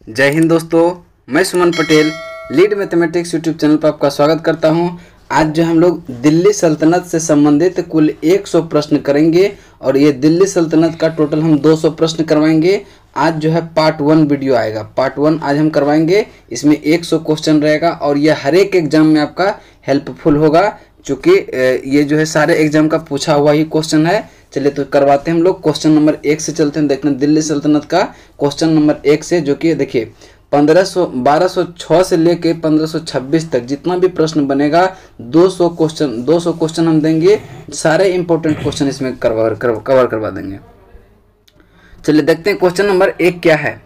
जय हिंद दोस्तों, मैं Suman Patel lead mathematics YouTube channel पर आपका स्वागत करता हूं। आज जो हम लोग दिल्ली सल्तनत से संबंधित कुल 100 प्रश्न करेंगे और ये दिल्ली सल्तनत का टोटल हम 200 प्रश्न करवाएंगे। आज जो है पार्ट 1 वीडियो आएगा, पार्ट 1 आज हम करवाएंगे। इसमें 100 क्वेश्चन रहेगा और यह हर एक एग्जाम में आपका हेल्पफुल होगा, क्योंकि ये जो है सारे एग्जाम का पूछा हुआ ही क्वेश्चन है। चलिए तो करवाते हैं हम लोग। क्वेश्चन नंबर 1 से चलते हैं। देखते हैं दिल्ली सल्तनत का क्वेश्चन नंबर 1 से, जो कि देखिए 1206 से लेके 1526 तक जितना भी प्रश्न बनेगा 200 क्वेश्चन हम देंगे। सारे इंपॉर्टेंट क्वेश्चन इसमें कवर करवा देंगे। चलिए देखते हैं क्वेश्चन नंबर 1 क्या है।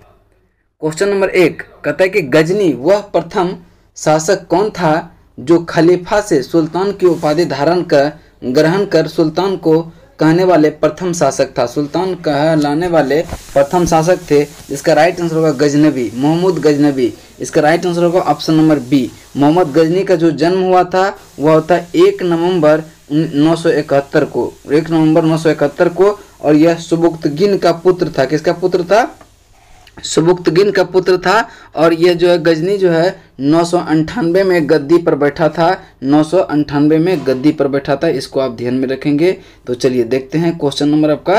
क्वेश्चन नंबर 1 कहता है कि गजनी वह प्रथम शासक कौन था जो खलीफा से सुल्तान की उपाधि ग्रहण कर सुल्तान को कहने वाले प्रथम शासक था। सुल्तान कहलाने वाले प्रथम शासक थे। इसका राइट आंसर होगा गजनबी, मोहम्मद गजनबी। इसका राइट आंसर होगा option number B. Mohammad Ghazni का जो जन्म हुआ था वह होता 1 नवंबर 971 को, 1 नवंबर 971 को। और यह सुबुक्तगिन का पुत्र था। किसका पुत्र था? सुबुक्तगिन का पुत्र था। और यह जो है गजनी जो है 998 में गद्दी पर बैठा था। 998 में गद्दी पर बैठा था, इसको आप ध्यान में रखेंगे। तो चलिए देखते हैं क्वेश्चन नंबर आपका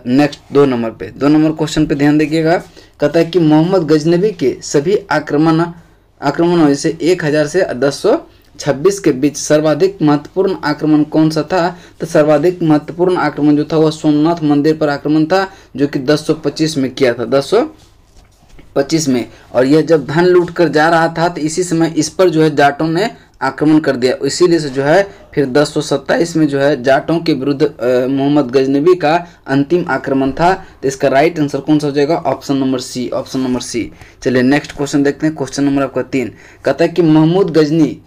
नेक्स्ट 2 नंबर पे। 2 नंबर क्वेश्चन पे ध्यान देखिएगा। कहता है कि मोहम्मद गजनबी के सभी आक्रमणों जैसे 1000 से 1026 के बीच सर्वाधिक महत्वपूर्ण आक्रमण कौन सा था? तो सर्वाधिक महत्वपूर्ण आक्रमण जो था वह सोमनाथ मंदिर पर आक्रमण था, जो कि 1025 में किया था, 1025 में। और यह जब धन लूट कर जा रहा था तो इसी समय इस पर जो है जाटों ने आक्रमण कर दिया। इसीलिए से जो है फिर 1027 में जो है जाटों के विरुद्ध मोहम्मद गजनबी का अंतिम आक्रमण था। तो इसका राइट आंसर कौन सा हो जाएगा? Option number C, option number C. चलिए नेक्स्ट क्वेश्चन देखते हैं। क्वेश्चन नंबर आपका 3 कहता है कि महमूद गजनी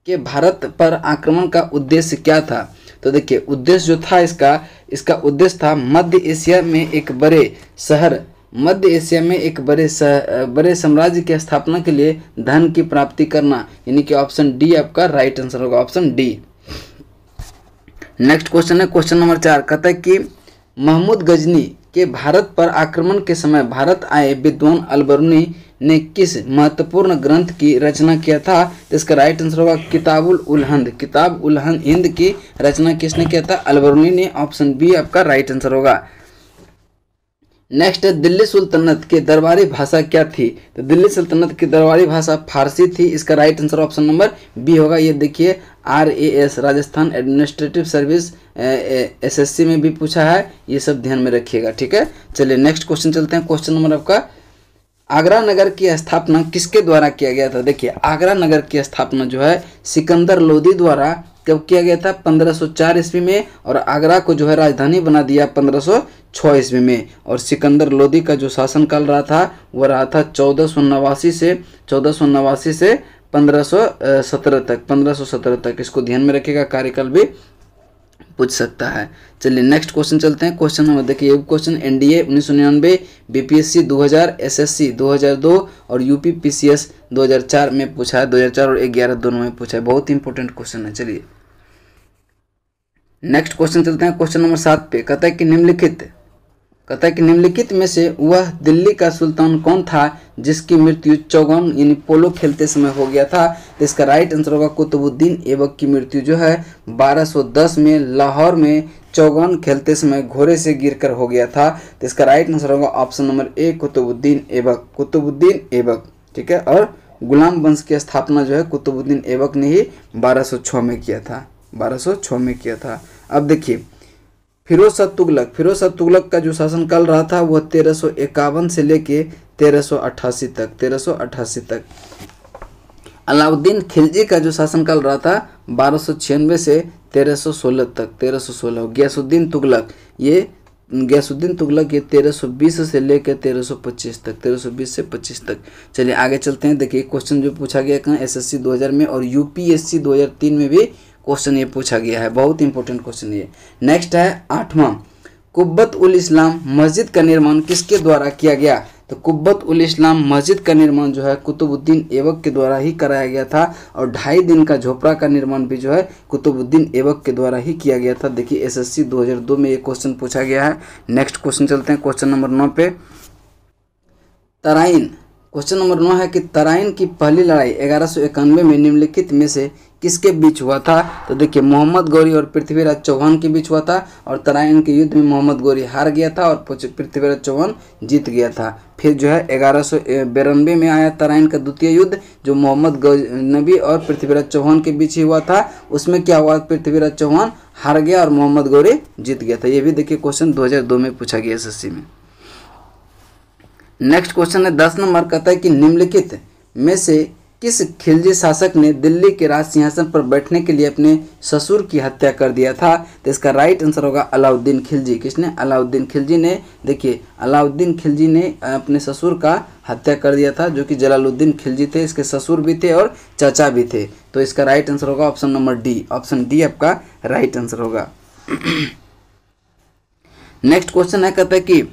के भारत पर आक्रमण का उद्देश्य क्या था? तो देखिए उद्देश्य जो था इसका उद्देश्य था मध्य एशिया में एक बड़े साम्राज्य की स्थापना के लिए धन की प्राप्ति करना, यानी कि ऑप्शन डी आपका राइट आंसर होगा, ऑप्शन डी। नेक्स्ट क्वेश्चन है क्वेश्चन नंबर 4। कहता है कि महमूद गजनी के भारत पर आक्रमण के समय भारत आए विद्वान अलबरूनी ने किस महत्वपूर्ण ग्रंथ की रचना किया था? तो इसका राइट आंसर होगा किताबुल उल हिंद। किताब उल हिंद की रचना किसने किया था? अलबरूनी ने। ऑप्शन बी आपका राइट आंसर होगा। नेक्स्ट है दिल्ली सुल्तनत की दरबारी भाषा क्या थी? तो दिल्ली सल्तनत की दरबारी भाषा फारसी थी। इसका right answer option number B होगा। ये देखिए RAS Rajasthan administrative service SSC में भी पूछा है, ये सब ध्यान में रखिएगा, ठीक है। चलिए नेक्स्ट क्वेश्चन चलते हैं। क्वेश्चन नंबर आपका आगरा नगर की स्थापना किसके द्वारा किया गया था? देखिए आगरा नगर की स्थापना जो है सिकंदर लोदी द्वारा कब किया गया था? 1504 ईस्वी में। और आगरा को जो है राजधानी बना दिया 1506 ईस्वी में। और सिकंदर लोदी का जो शासनकाल रहा था वह रहा था 1489 से 1517 तक। इसको ध्यान में रखिएगा, कार्यकाल भी पूछ सकता है। चलिए नेक्स्ट क्वेश्चन चलते हैं। क्वेश्चन नंबर देखिए, ये क्वेश्चन NDA 1999, BPSC 2000, SSC 2002 और UPPCS 2004 में पूछा है। 2004 और 2011 दोनों में पूछा है। बहुत इंपॉर्टेंट क्वेश्चन है। चलिए नेक्स्ट क्वेश्चन चलते हैं। क्वेश्चन नंबर 7 पे कहता है कि निम्नलिखित में से वह दिल्ली का सुल्तान कौन था जिसकी मृत्यु चौगान यानी पोलो खेलते समय हो गया था? तो इसका राइट आंसर होगा कुतुबुद्दीन ऐबक की मृत्यु जो है 1210 में लाहौर में चौगान खेलते समय घोड़े से गिरकर हो गया था। तो इसका राइट आंसर होगा option number A Qutubuddin Aibak, ठीक है। और गुलाम वंश की स्थापना जो है कुतुबुद्दीन ऐबक ने ही 1206 में किया था। अब देखिए फिरोज शाह तुगलक का जो शासनकाल रहा था वह 1351 से लेके 1388 तक। अलाउद्दीन खिलजी का जो शासनकाल रहा था 1296 से 1316 तक, 1316। गयासुद्दीन तुगलक ये 1320 से लेकर 1325 तक, 1320 से 25 तक। चलिए आगे चलते हैं। देखिए क्वेश्चन जो पूछा गया कहाँ SSC 2000 में और UPSC 2003 में भी क्वेश्चन ये पूछा गया है। बहुत इंपॉर्टेंट क्वेश्चन ये। नेक्स्ट है 8वां, कुब्बत उल इस्लाम मस्जिद का निर्माण किसके द्वारा किया गया? तो कुब्बत उल इस्लाम मस्जिद का निर्माण जो है कुतुबुद्दीन ऐबक के द्वारा ही कराया गया था। और 2.5 दिन का झोपड़ा का निर्माण भी जो है कुतुबुद्दीन ऐबक के द्वारा ही किया गया था। देखिए SSC 2002 में ये क्वेश्चन पूछा गया है। नेक्स्ट क्वेश्चन चलते हैं क्वेश्चन नंबर 9 पे। तराइन क्वेश्चन नंबर 9 है कि तराइन की पहली लड़ाई 1191 में निम्नलिखित में से किसके बीच हुआ था? तो देखिए मोहम्मद गौरी और पृथ्वीराज चौहान के बीच हुआ था और तराइन के युद्ध में मोहम्मद गौरी हार गया था और पृथ्वीराज चौहान जीत गया था। फिर जो है 1192 में आया तराइन का द्वितीय युद्ध जो मोहम्मद गजनबी और पृथ्वीराज चौहान के बीच ही हुआ था। उसमें क्या हुआ? पृथ्वीराज चौहान हार गया और मोहम्मद गौरी जीत गया था। ये भी देखिए क्वेश्चन 2002 में पूछा गया एसएससी में। नेक्स्ट क्वेश्चन है 10 नंबर, कहता है कि निम्नलिखित में से किस खिलजी शासक ने दिल्ली के राज सिंहासन पर बैठने के लिए अपने ससुर की हत्या कर दिया था? तो इसका राइट आंसर होगा अलाउद्दीन खिलजी। किसने? अलाउद्दीन खिलजी ने। देखिए अलाउद्दीन खिलजी ने अपने ससुर का हत्या कर दिया था जो कि जलालुद्दीन खिलजी थे। इसके ससुर भी थे और चाचा भी थे। तो इसका राइट आंसर होगा option number D. Option D आपका राइट आंसर होगा। नेक्स्ट क्वेश्चन है, कहता है कि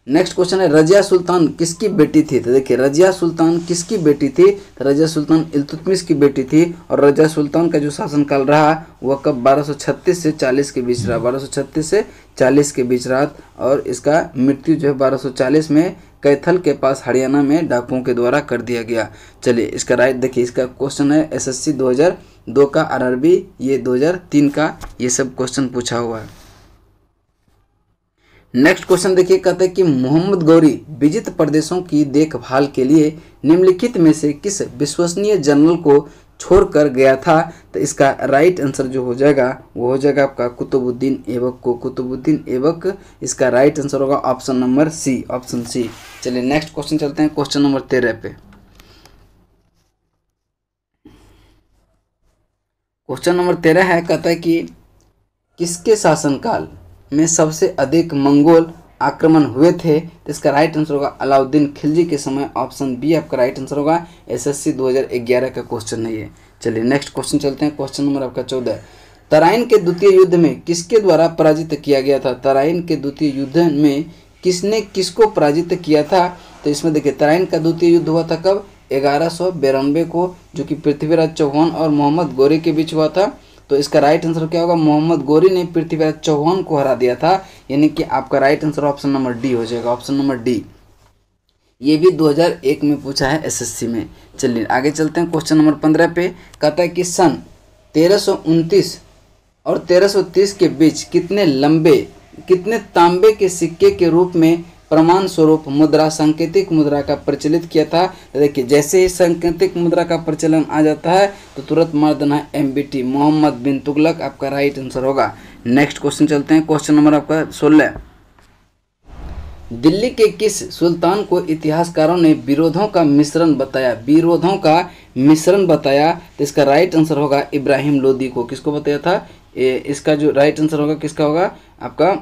नेक्स्ट क्वेश्चन है रजिया सुल्तान किसकी बेटी थी? तो देखिए रजिया सुल्तान किसकी बेटी थी? तो रजिया सुल्तान इल्तुतमिश की बेटी थी और रजिया सुल्तान का जो शासनकाल रहा वह कब 1236 से 40 के बीच रहा। 1236 से 40 के बीच रहा और इसका मृत्यु जो है 1240 में कैथल के पास हरियाणा में डाकुओं के द्वारा कर दिया गया। चलिए इसका राइट देखिए, इसका क्वेश्चन है एसएससी 2002 का, आरआरबी ये 2003 का, ये सब क्वेश्चन पूछा हुआ है। नेक्स्ट क्वेश्चन देखिए, कहते हैं कि मोहम्मद गौरी विजित प्रदेशों की देखभाल के लिए निम्नलिखित में से किस विश्वसनीय जनरल को छोड़कर गया था? तो इसका राइट आंसर जो हो जाएगा वो हो जाएगा आपका कुतुबुद्दीन ऐबक को। कुतुबुद्दीन ऐबक इसका राइट आंसर होगा option number C. Option C. चलिए नेक्स्ट क्वेश्चन चलते हैं क्वेश्चन नंबर 13 पे। क्वेश्चन नंबर 13 है, कहता है कि किसके शासनकाल में सबसे अधिक मंगोल आक्रमण हुए थे? तो इसका राइट आंसर होगा अलाउद्दीन खिलजी के समय। ऑप्शन बी आपका राइट आंसर होगा। एसएससी 2011 का क्वेश्चन है ये। चलिए नेक्स्ट क्वेश्चन चलते हैं। क्वेश्चन नंबर आपका 14। तराइन के द्वितीय युद्ध में किसके द्वारा पराजित किया गया था? तराइन के द्वितीय युद्ध में किसने किसको पराजित किया था? तो इसमें देखिए तराइन का द्वितीय युद्ध हुआ था कब? 1192 को, जो कि पृथ्वीराज चौहान और मोहम्मद गौरी के बीच हुआ था। तो इसका राइट आंसर क्या होगा? मोहम्मद गौरी ने पृथ्वीराज चौहान को हरा दिया था, यानी कि आपका right answer option number D हो जाएगा। Option number D. ये भी 2001 में पूछा है एसएससी में। चलिए आगे चलते हैं क्वेश्चन नंबर 15 पे। कहता है कि सन 1329 और 1330 के बीच कितने तांबे के सिक्के के रूप में प्रमाण स्वरूप मुद्रा सांकेतिक मुद्रा का प्रचलित किया था? देखिए जैसे ही सांकेतिक मुद्रा का प्रचलन आ जाता है तो तुरंत मार देना है एमबीटी, मोहम्मद बिन तुगलक आपका राइट आंसर होगा। नेक्स्ट क्वेश्चन चलते हैं। क्वेश्चन नंबर आपका 16। दिल्ली के किस सुल्तान को इतिहासकारों ने विरोधों का मिश्रण बताया? विरोधों का मिश्रण बताया तो इसका राइट आंसर होगा इब्राहिम लोदी को। किसको बताया था? इसका जो राइट आंसर होगा किसका होगा? आपका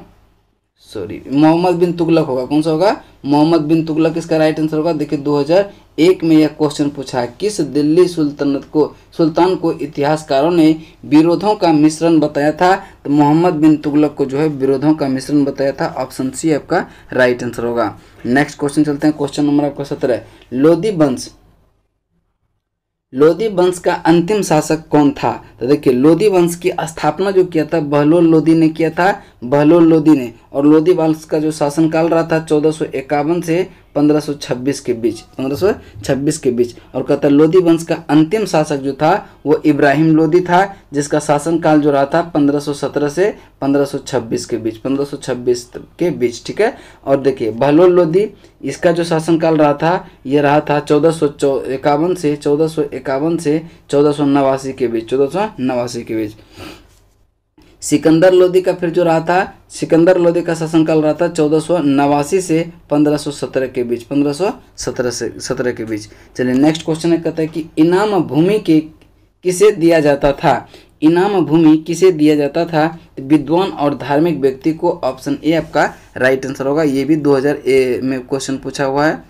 मोहम्मद बिन तुगलक होगा। कौन सा होगा? मोहम्मद बिन तुगलक इसका राइट आंसर होगा। देखिए 2001 में यह क्वेश्चन पूछा है, किस दिल्ली सुल्तान को इतिहासकारों ने विरोधों का मिश्रण बताया था? तो मोहम्मद बिन तुगलक को जो है विरोधों का मिश्रण बताया था। ऑप्शन सी आपका राइट आंसर होगा। नेक्स्ट क्वेश्चन चलते हैं। क्वेश्चन नंबर आपका 17। लोदी वंश का अंतिम शासक कौन था? तो देखिए लोदी वंश की स्थापना जो किया था बहलोल लोदी ने किया था। बहलोल लोदी ने। और लोदी वंश का जो शासनकाल रहा था 1451 से 1526 के बीच। 1526 के बीच। और कहता है लोदी वंश का अंतिम शासक जो था वो इब्राहिम लोदी था, जिसका शासनकाल जो रहा था 1517 से 1526 के बीच। 1526 के बीच, ठीक है। और देखिए बहलोल लोदी इसका जो शासनकाल रहा था ये रहा था 1451 से 1489 के बीच। 1489 के बीच। सिकंदर लोदी का फिर जो रहा था, सिकंदर लोदी का शासनकाल रहा था 1489 से 1517 के बीच। 1517 के बीच। चलिए नेक्स्ट क्वेश्चन है, कहता है कि इनाम भूमि किसे दिया जाता था? इनाम भूमि किसे दिया जाता था? विद्वान और धार्मिक व्यक्ति को। ऑप्शन ए आपका राइट आंसर होगा। ये भी 2000 में क्वेश्चन पूछा हुआ है।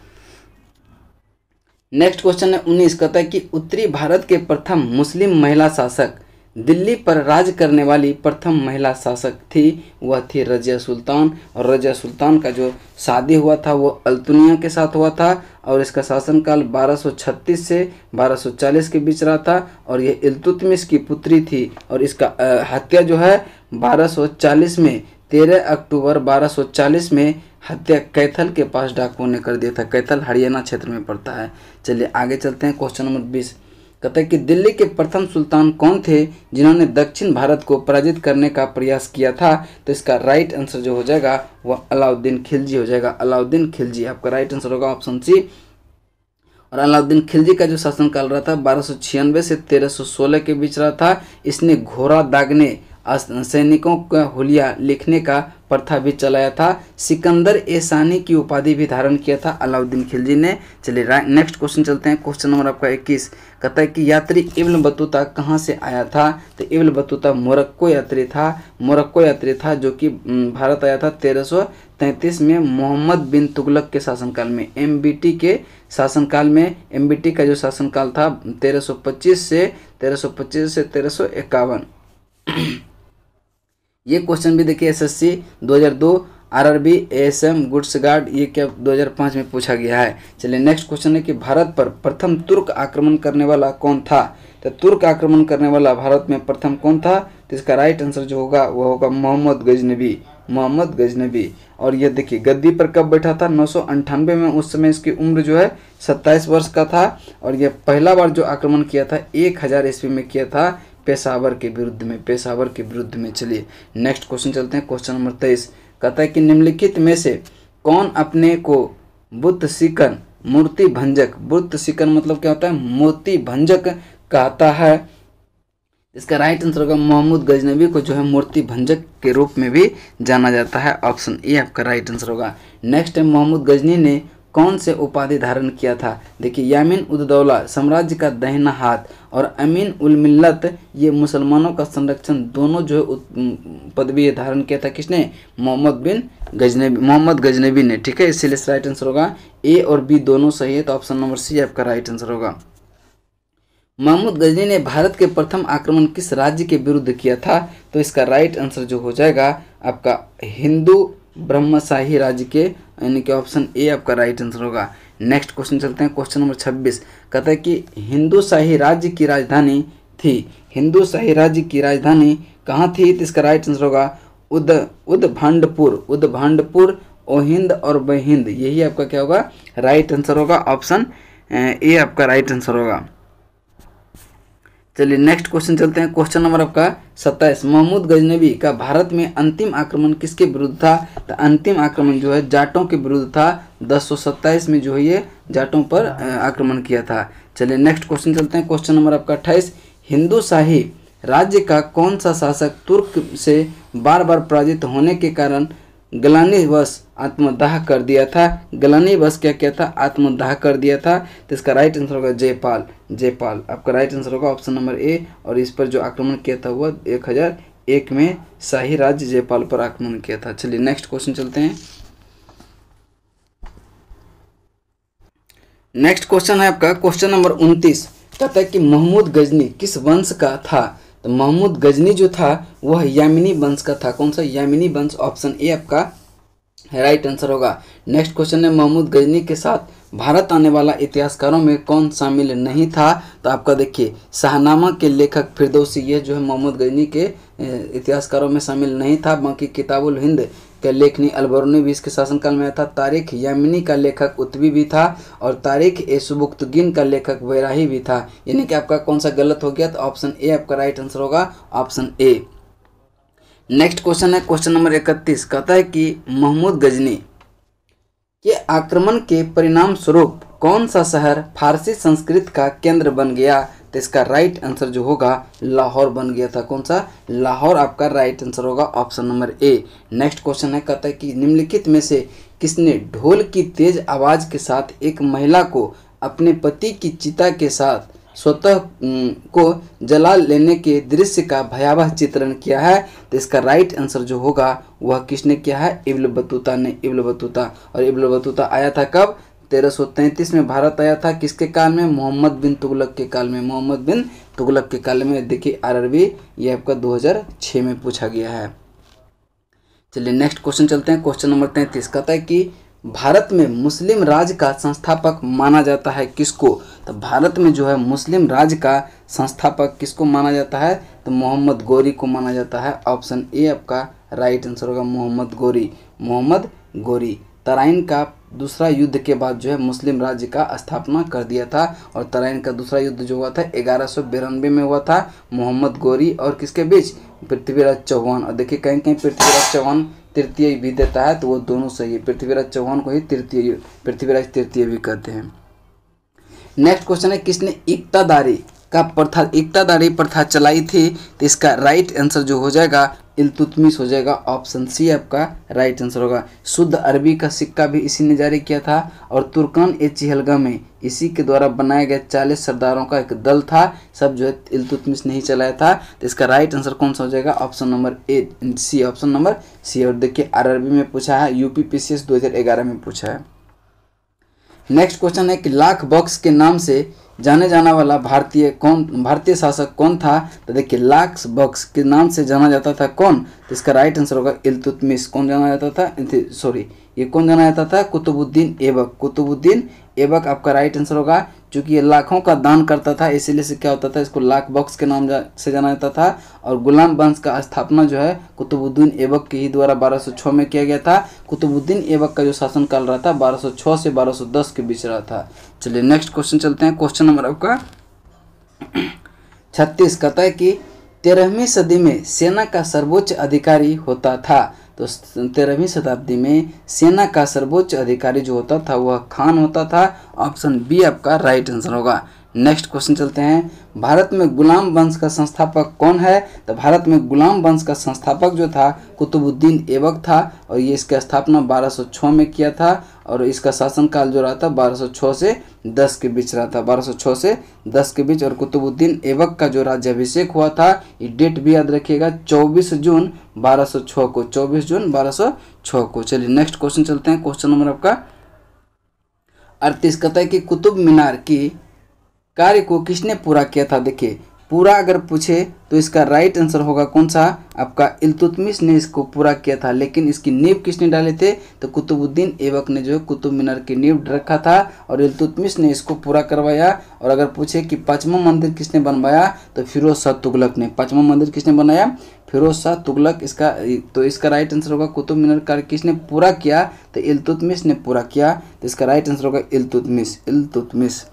नेक्स्ट क्वेश्चन है 19। कहता है कि उत्तरी भारत के प्रथम मुस्लिम महिला शासक, दिल्ली पर राज करने वाली प्रथम महिला शासक थी, वह थी रजिया सुल्तान। और रजिया सुल्तान का जो शादी हुआ था वो अल्तुनिया के साथ हुआ था और इसका शासनकाल 1236 से 1240 के बीच रहा था। और ये इल्तुतमिश की पुत्री थी और इसका हत्या जो है 1240 में 13 अक्टूबर 1240 में हत्या कैथल के पास डाकुओं ने कर दिया था। कैथल हरियाणा क्षेत्र में पड़ता है। चलिए आगे चलते हैं। क्वेश्चन नंबर 20 कहता है कि दिल्ली के प्रथम सुल्तान कौन थे जिन्होंने दक्षिण भारत को पराजित करने का प्रयास किया था? तो इसका राइट आंसर जो हो जाएगा वह अलाउद्दीन खिलजी हो जाएगा। अलाउद्दीन खिलजी आपका राइट आंसर होगा ऑप्शन सी। और अलाउद्दीन खिलजी का जो शासनकाल रहा था 1296 से 1316 के बीच रहा था। इसने घोड़ा दागने, सैनिकों का हुलिया लिखने का प्रथा भी चलाया था। सिकंदर ए शानी की उपाधि भी धारण किया था अलाउद्दीन खिलजी ने। चलिए नेक्स्ट क्वेश्चन चलते हैं। क्वेश्चन नंबर आपका 21 कहता है कि यात्री इब्न बतूता कहाँ से आया था? तो इब्न बतूता मोरक्को यात्री था। मोरक्को यात्री था जो कि भारत आया था 1333 में मोहम्मद बिन तुगलक के शासनकाल में। एमबीटी के शासनकाल में, एमबीटी का जो शासनकाल था 1325 से 1351। ये क्वेश्चन भी देखिए SSC 2002, RRB, ASM, goods guard, ये क्या 2005 में पूछा गया है। चलिए नेक्स्ट क्वेश्चन है कि भारत पर प्रथम तुर्क आक्रमण करने वाला कौन था? तो तुर्क आक्रमण करने वाला भारत में प्रथम कौन था? तो इसका राइट आंसर जो होगा वह होगा मोहम्मद गजनबी। मोहम्मद गजनबी। और ये देखिए गद्दी पर कब बैठा था? 998 में। उस समय इसकी उम्र जो है 27 वर्ष का था। और यह पहला बार जो आक्रमण किया था 1000 ईस्वी में किया था पेशावर के विरुद्ध में। पेशावर के विरुद्ध में। चलिए नेक्स्ट क्वेश्चन चलते हैं। क्वेश्चन नंबर 23 कहता है कि निम्नलिखित में से कौन अपने को बुत सिकन मूर्ति भंजक, बुत सिकन मतलब क्या होता है? मूर्ति भंजक कहता है। इसका राइट आंसर होगा मोहम्मद गजनबी को जो है मूर्ति भंजक के रूप में भी जाना जाता है। ऑप्शन ए आपका राइट आंसर होगा। नेक्स्ट है मोहम्मद गजनी ने कौन से उपाधि धारण किया था? देखिए यामीन उद दौला साम्राज्य का दाहिना हाथ और अमीन उल मिल्लत ये मुसलमानों का संरक्षण, दोनों जो है पदवी धारण किया था किसने? मोहम्मद गजनबी ने। ठीक है, इसीलिए राइट आंसर होगा ए और बी दोनों सही है। तो ऑप्शन नंबर सी आपका राइट आंसर होगा। मोहम्मद गजनी ने भारत के प्रथम आक्रमण किस राज्य के विरुद्ध किया था? तो इसका राइट आंसर जो हो जाएगा आपका हिंदू ब्रह्मशाही राज्य के, यानी कि ऑप्शन ए आपका राइट आंसर होगा। नेक्स्ट क्वेश्चन चलते हैं। क्वेश्चन नंबर 26 कहता है कि हिंदू शाही राज्य की राजधानी थी। हिंदू शाही राज्य की राजधानी कहाँ थी? तो इसका राइट आंसर होगा उदभांडपुर। उदभांडपुर, ओहिंद और बहिंद, यही आपका क्या होगा? राइट आंसर होगा। ऑप्शन ए आपका राइट आंसर होगा। चलिए नेक्स्ट क्वेश्चन चलते हैं। क्वेश्चन नंबर आपका 27 मोहम्मद गजनबी का भारत में अंतिम आक्रमण किसके विरुद्ध था? तो अंतिम आक्रमण जो है जाटों के विरुद्ध था। 1027 में जो है ये जाटों पर आक्रमण किया था। चलिए नेक्स्ट क्वेश्चन चलते हैं। क्वेश्चन नंबर आपका 28 हिंदू शाही राज्य का कौन सा शासक तुर्क से बार बार पराजित होने के कारण ग्लानिवश आत्मदाह कर दिया था? ग्लानिवश क्या किया था? आत्मदाह कर दिया था। तो इसका राइट आंसर होगा जयपाल। जयपाल आपका राइट आंसर होगा ऑप्शन नंबर ए। और इस पर जो आक्रमण किया था वह 1001 में शाही राज्य जयपाल पर आक्रमण किया था। चलिए नेक्स्ट क्वेश्चन चलते हैं। नेक्स्ट क्वेश्चन है आपका क्वेश्चन नंबर 29 कहता है कि महमूद गजनी किस वंश का था? तो महमूद गजनी जो था वह यामिनी वंश का था। कौन सा? यामिनी वंश। ऑप्शन ए आपका राइट आंसर होगा। नेक्स्ट क्वेश्चन है महमूद गजनी के साथ भारत आने वाला इतिहासकारों में कौन शामिल नहीं था? तो आपका देखिए शाहनामा के लेखक फिरदौसी, ये जो है महमूद गजनी के इतिहासकारों में शामिल नहीं था। बाकी किताबुल हिंद का लेखनी अलबरूनी भी इसके शासनकाल में आया था। तारीख यामिनी का लेखक उत्बी भी था और तारीख ए सुबुक्तगिन का लेखक बैराही भी था। यानी कि आपका कौन सा गलत हो गया? तो ऑप्शन ए आपका राइट आंसर होगा। Option A. नेक्स्ट क्वेश्चन है क्वेश्चन नंबर 31 कहता है कि महमूद गजनी के आक्रमण के परिणाम स्वरूप कौन सा शहर फारसी संस्कृत का केंद्र बन गया? तो इसका राइट आंसर जो होगा लाहौर बन गया था। कौन सा? लाहौर आपका राइट आंसर होगा। ऑप्शन नंबर ए। नेक्स्ट क्वेश्चन है कहता है कि निम्नलिखित में से किसने ढोल की तेज आवाज के साथ एक महिला को अपने पति की चिता के साथ स्वतः को जला लेने के दृश्य का भयावह चित्रण किया है? तो इसका राइट आंसर जो होगा वह किसने किया है? इब्न बतूता ने। Ibn Battuta. और इब्न बतूता आया था कब? 1333 में भारत आया था। किसके काल में? मोहम्मद बिन तुगलक के काल में। मोहम्मद बिन तुगलक के काल में। देखिए आरआरबी ये आपका 2006 में पूछा गया है। चलिए नेक्स्ट क्वेश्चन चलते हैं। क्वेश्चन नंबर 33 कहता है कि भारत में मुस्लिम राज का संस्थापक माना जाता है किसको? तो भारत में जो है मुस्लिम राज का संस्थापक किसको माना जाता है? तो मोहम्मद गोरी को माना जाता है। ऑप्शन ए आपका राइट आंसर होगा मोहम्मद गोरी। मोहम्मद गोरी। तराइन का दूसरा युद्ध के बाद जो है मुस्लिम राज्य का स्थापना कर दिया था। और तराइन का दूसरा युद्ध जो हुआ था 1192 में हुआ था, मोहम्मद गोरी और किसके बीच, पृथ्वीराज चौहान। और देखिए कहीं कहीं पृथ्वीराज चौहान तृतीय भी देता है, तो वो दोनों सही है, पृथ्वीराज चौहान को ही पृथ्वीराज तृतीय भी कहते हैं। नेक्स्ट क्वेश्चन है, किसने इक्तादारी प्रथा चलाई थी? तो इसका राइट आंसर जो हो जाएगा इल्तुतमिश हो जाएगा, ऑप्शन सी आपका राइट आंसर होगा। शुद्ध अरबी का सिक्का भी इसी ने जारी किया था। और तुर्कान ए चिहलगा में इसी के द्वारा बनाए गए 40 सरदारों का एक दल था, सब जो है इल्तुतमिश ने ही चलाया था। तो इसका राइट आंसर कौन सा हो जाएगा, option number A C, option number C. और देखिए आरआरबी में पूछा है, यूपीपीसीएस 2011 में पूछा है। नेक्स्ट क्वेश्चन है कि लाख बॉक्स के नाम से जाने जाना वाला भारतीय शासक कौन था? तो देखिए लाख बॉक्स के नाम से जाना जाता था कौन? तो इसका राइट आंसर होगा इल्तुतमिश। कौन जाना जाता था, सॉरी ये कौन जाना जाता था, कुतुबुद्दीन ऐबक। कुतुबुद्दीन ऐबक आपका राइट आंसर होगा। क्योंकि ये लाखों का दान करता था, इसीलिए से क्या होता था, इसको लाख बॉक्स के नाम से जाना जाता था। और गुलाम वंश का स्थापना जो है कुतुबुद्दीन ऐबक के ही द्वारा 1206 में किया गया था। कुतुबुद्दीन ऐबक का जो शासनकाल रहा था 1206 से 1210 के बीच रहा था। चलिए नेक्स्ट क्वेश्चन चलते हैं। क्वेश्चन नंबर आपका 36 कहता है कि 13वीं सदी में सेना का सर्वोच्च अधिकारी होता था। तो 13वीं शताब्दी में सेना का सर्वोच्च अधिकारी जो होता था वह खान होता था, ऑप्शन बी आपका राइट आंसर होगा। नेक्स्ट क्वेश्चन चलते हैं, भारत में गुलाम वंश का संस्थापक कौन है? तो भारत में गुलाम वंश का संस्थापक जो था कुतुबुद्दीन ऐबक था। और ये इसका स्थापना 1206 में किया था। और इसका शासनकाल जो रहा था 1206 से 10 के बीच रहा था, 1206 से 10 के बीच। और कुतुबुद्दीन ऐबक का जो राज्याभिषेक हुआ था, ये डेट भी याद रखिएगा, 24 जून 1206 को, 24 जून 1206 को। चलिए नेक्स्ट क्वेश्चन चलते हैं। क्वेश्चन नंबर आपका 38 कहता है कि कुतुब मीनार की कार्य को किसने पूरा किया था? देखिए पूरा अगर पूछे तो इसका राइट आंसर होगा कौन सा, आपका इल्तुतमिश ने इसको पूरा किया था। लेकिन इसकी नींव किसने डाले थे? तो कुतुबुद्दीन ऐबक ने जो है कुतुब मीनार की नींव रखा था और इल्तुतमिश ने इसको पूरा करवाया। और अगर पूछे कि पांचवा मंदिर किसने बनवाया, तो फिरोज शाह तुगलक ने। पांचवा मंदिर किसने बनाया? फिरोज शाह तुगलक। तो इसका राइट आंसर होगा कुतुब मीनार कार्य किसने पूरा किया? तो इल्तुतमिश ने पूरा किया। तो इसका राइट आंसर होगा इल्तुतमिश।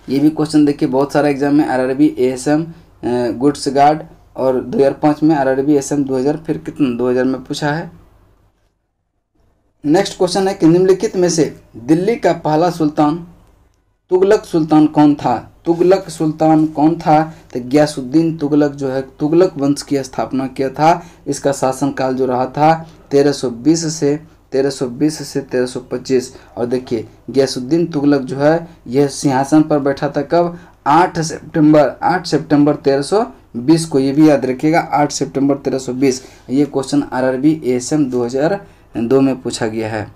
ये भी क्वेश्चन देखिए बहुत सारा एग्जाम में, आरआरबी, एएसएम, गुड्स गार्ड और 2005 में आरआरबी एएसएम 2000, फिर कितना 2000 में पूछा है। नेक्स्ट क्वेश्चन है कि निम्नलिखित में से दिल्ली का पहला सुल्तान तुगलक सुल्तान कौन था? तुगलक सुल्तान कौन था? तो गयासुद्दीन तुगलक जो है तुगलक वंश की स्थापना किया था। इसका शासनकाल जो रहा था 1320 से 1325। और देखिए गयासुद्दीन तुगलक जो है यह सिंहासन पर बैठा था कब? 8 सितंबर 1320 को। ये भी याद रखिएगा, 8 सितंबर 1320। ये क्वेश्चन आरआरबी एएसएम 2002 में पूछा गया है।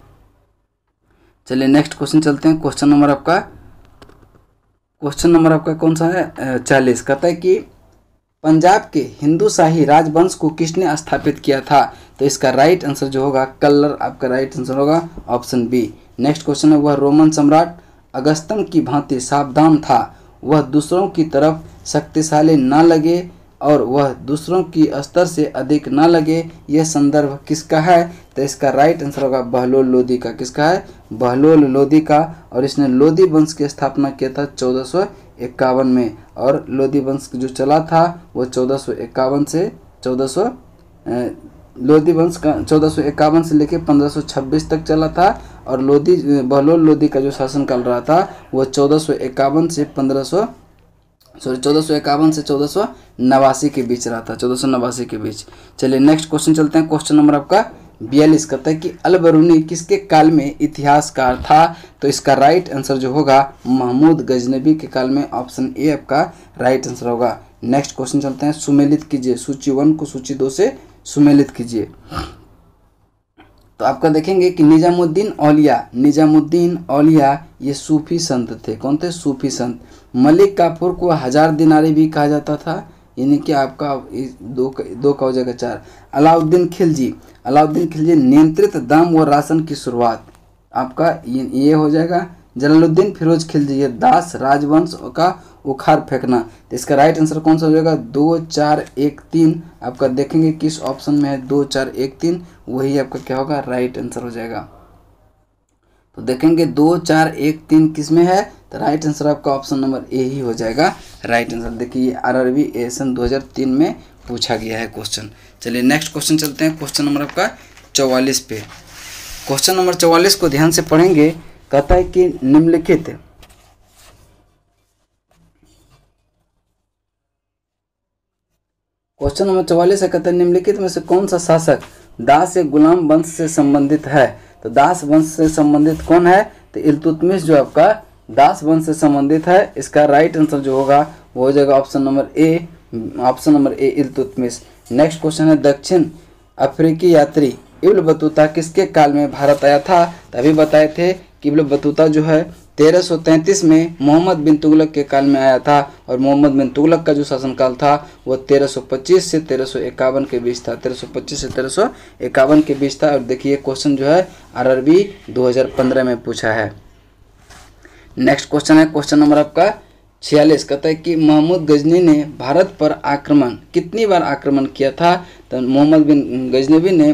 चलिए नेक्स्ट क्वेश्चन चलते हैं। क्वेश्चन नंबर आपका कौन सा है? 40 कहता है कि पंजाब के हिंदू शाही राजवंश को किसने स्थापित किया था? तो इसका राइट आंसर जो होगा कल्लर आपका राइट आंसर होगा, ऑप्शन बी। नेक्स्ट क्वेश्चन है, वह रोमन सम्राट अगस्तम की भांति सावधान था, वह दूसरों की तरफ शक्तिशाली न लगे और वह दूसरों की स्तर से अधिक न लगे, यह संदर्भ किसका है? तो इसका राइट आंसर होगा बहलोल लोदी का। किसका है? बहलोल लोदी का। और इसने लोदी वंश की स्थापना किया था 1451 में। और लोदी वंश जो चला था वो 1451 से 1400 लोदी वंश का 1451 से लेकर 1526 तक चला था। और बहलोल लोदी का जो शासनकाल रहा था वो 1451 से 1489 के बीच रहा था, 1489 के बीच। चलिए नेक्स्ट क्वेश्चन चलते हैं। क्वेश्चन नंबर आपका 42 कहता है कि अल बरूनी किसके काल में इतिहासकार था? तो इसका राइट आंसर जो होगा महमूद गजनबी के काल में, ऑप्शन ए आपका राइट आंसर होगा। नेक्स्ट क्वेश्चन चलते हैं। सुमेलित कीजिए, सूची 1 को सूची 2 से सुमेलित कीजिए। तो आपका देखेंगे कि निजामुद्दीन औलिया ये सूफी संत थे। कौन थे? सूफी संत। मलिक काफूर को 1000 दिनारी भी कहा जाता था, यानी कि आपका दो का हो जाएगा 4। अलाउद्दीन खिलजी नियंत्रित दाम व राशन की शुरुआत, आपका ये हो जाएगा। जलालुद्दीन फिरोज खिलजी ये दास राजवंश का उखाड़ फेंकना। तो इसका राइट आंसर कौन सा हो जाएगा? 2 4 1 3। आपका देखेंगे किस ऑप्शन में है 2 4 1 3, वही आपका क्या होगा? राइट आंसर हो जाएगा। तो देखेंगे 2, 4, 1, 3 किस में है, तो राइट आंसर आपका ऑप्शन नंबर ए ही हो जाएगा राइट आंसर। देखिए आरआरबी एएसएन 2003 में पूछा गया है क्वेश्चन। चलिए नेक्स्ट क्वेश्चन चलते हैं, क्वेश्चन नंबर आपका 44 पे। क्वेश्चन नंबर 44 को ध्यान से पढ़ेंगे। कहता है कि निम्नलिखित क्वेश्चन नंबर 44 है, कहता है निम्नलिखित में से कौन सा शासक दास या गुलाम वंश से संबंधित है। तो दास वंश से संबंधित कौन है, तो इल्तुतमिश जो आपका दास वंश से संबंधित है। इसका राइट आंसर जो होगा वो हो जाएगा option number A, option number A Iltutmish. Next question है, दक्षिण अफ्रीकी यात्री इब्न बतूता किसके काल में भारत आया था। तभी बताए थे कि इब्न बतूता जो है 1333 में मोहम्मद बिन तुगलक के काल में आया था, और मोहम्मद बिन तुगलक का जो शासनकाल था वो 1325 से 1351 के बीच था, 1325 से 1351 के बीच था। और देखिए क्वेश्चन जो है आरआरबी 2015 में पूछा है। नेक्स्ट क्वेश्चन है, क्वेश्चन नंबर आपका 46। कहता है कि महमूद गजनी ने भारत पर आक्रमण कितनी बार आक्रमण किया था। तो मोहम्मद गजनवी ने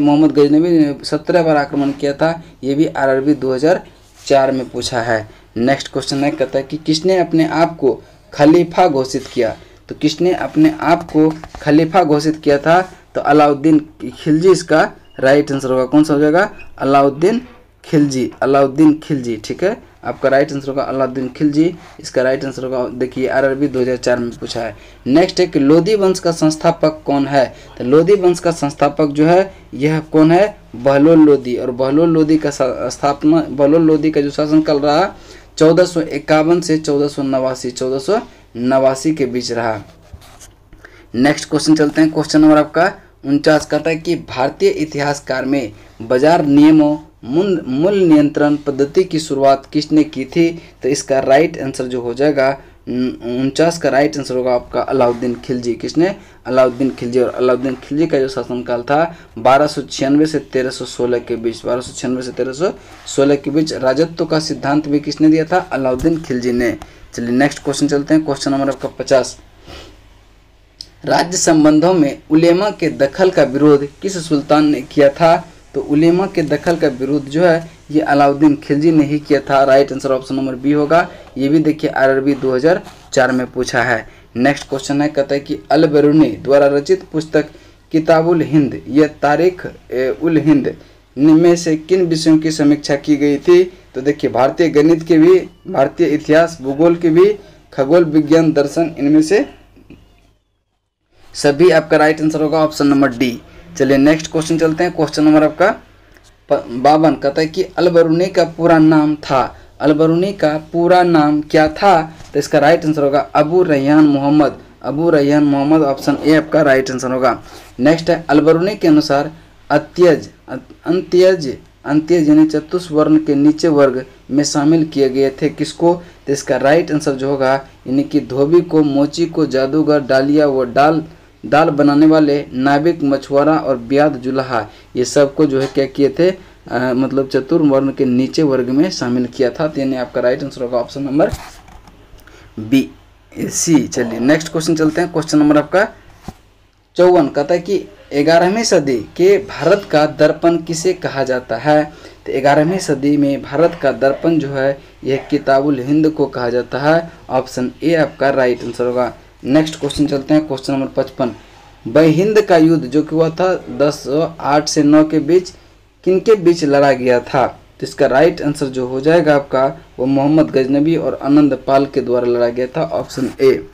17 बार आक्रमण किया था। ये भी आरआरबी 2004 में पूछा है। नेक्स्ट क्वेश्चन है, कहता है कि किसने अपने आप को खलीफा घोषित किया। तो किसने अपने आप को खलीफा घोषित किया था, तो अलाउद्दीन खिलजी इसका राइट आंसर होगा। कौन सा हो जाएगा, अलाउद्दीन खिलजी, अलाउद्दीन खिलजी। ठीक है, आपका राइट आंसर होगा अलाउद्दीन खिलजी, इसका राइट आंसर होगा। देखिए आरआरबी 2004 में पूछा है। नेक्स्ट है कि लोधी वंश का संस्थापक कौन है। तो लोधी वंश का संस्थापक जो है यह कौन है, बहलोल लोधी। और बहलोल लोधी का स्थापना, बहलोल लोधी का जो शासनकाल रहा 1451 से 1489 के बीच रहा। नेक्स्ट क्वेश्चन चलते हैं, क्वेश्चन नंबर आपका 49। कहता है कि भारतीय इतिहासकार में बाजार नियमों मूल्य नियंत्रण पद्धति की शुरुआत किसने की थी। तो इसका राइट आंसर जो हो जाएगा 49 का राइट आंसर होगा आपका अलाउद्दीन खिलजी। किसने, अलाउद्दीन खिलजी। और अलाउद्दीन खिलजी का जो शासनकाल था 1296 से 1316 के बीच, 1296 से 1316 के बीच। राजत्व का सिद्धांत भी किसने दिया था, अलाउद्दीन खिलजी ने। चलिए नेक्स्ट क्वेश्चन चलते हैं, क्वेश्चन नंबर आपका 50। राज्य संबंधों में उलेमा के दखल का विरोध किस सुल्तान ने किया था। तो उलेमा के दखल का विरोध जो है ये अलाउद्दीन खिलजी ने ही किया था। Right answer option number B होगा। ये भी देखिए आरआरबी 2004 में पूछा है। नेक्स्ट क्वेश्चन है, कहता है कि अल बरूनी द्वारा रचित पुस्तक किताबुल हिंद यह तारीख उल हिंद में से किन विषयों की समीक्षा की गई थी। तो देखिए भारतीय गणित के भी, भारतीय इतिहास, भूगोल के भी, खगोल विज्ञान, दर्शन, इनमें से सभी आपका राइट आंसर होगा ऑप्शन नंबर डी। चलिए नेक्स्ट क्वेश्चन चलते हैं, क्वेश्चन नंबर आपका 52। कहता है कि अल बरूनी का पूरा नाम था, अल बरूनी का पूरा नाम क्या था। तो इसका राइट आंसर होगा अबू रैयान मोहम्मद, अबू रैयान मोहम्मद, ऑप्शन ए आपका राइट आंसर होगा। नेक्स्ट है, अल बरूनी के अनुसार अंत्यज यानी चतुष्वर्ण के नीचे वर्ग में शामिल किए गए थे किसको। तो इसका राइट आंसर जो होगा यानी कि धोबी को, मोची को, जादूगर, डालिया व दाल बनाने वाले, नाविक, मछुआरा और ब्याद जुलाहा, ये सबको जो है क्या किए थे, मतलब चतुर्वर्ण के नीचे वर्ग में शामिल किया था। तो यानी आपका राइट आंसर होगा ऑप्शन नंबर बी सी। चलिए नेक्स्ट क्वेश्चन चलते हैं, क्वेश्चन नंबर आपका 54। कहता है कि 11वीं सदी के भारत का दर्पण किसे कहा जाता है। तो 11वीं सदी में भारत का दर्पण जो है यह किताबुल हिंद को कहा जाता है। ऑप्शन ए आपका राइट आंसर होगा। नेक्स्ट क्वेश्चन चलते हैं, क्वेश्चन नंबर 55। बहिंद का युद्ध जो कि हुआ था 1008 से 9 के बीच किनके बीच लड़ा गया था। तो इसका राइट आंसर जो हो जाएगा आपका वो मोहम्मद गजनबी और आनंद पाल के द्वारा लड़ा गया था, ऑप्शन ए।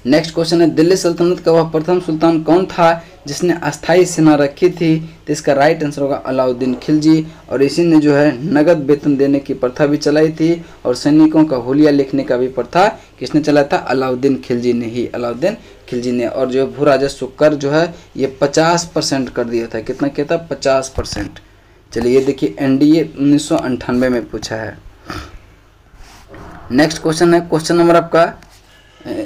नेक्स्ट क्वेश्चन है, दिल्ली सल्तनत का वह प्रथम सुल्तान कौन था जिसने अस्थायी सेना रखी थी। तो इसका राइट आंसर होगा अलाउद्दीन खिलजी। और इसी ने जो है नगद वेतन देने की प्रथा भी चलाई थी, और सैनिकों का हुलिया लिखने का भी प्रथा किसने चलाया था, अलाउद्दीन खिलजी ने ही, अलाउद्दीन खिलजी ने। और जो भू राजस्व कर जो है ये 50% कर दिया था। कितना किया था, 50%। चलिए ये देखिए एनडीए 1998 में पूछा है। नेक्स्ट क्वेश्चन है, क्वेश्चन नंबर आपका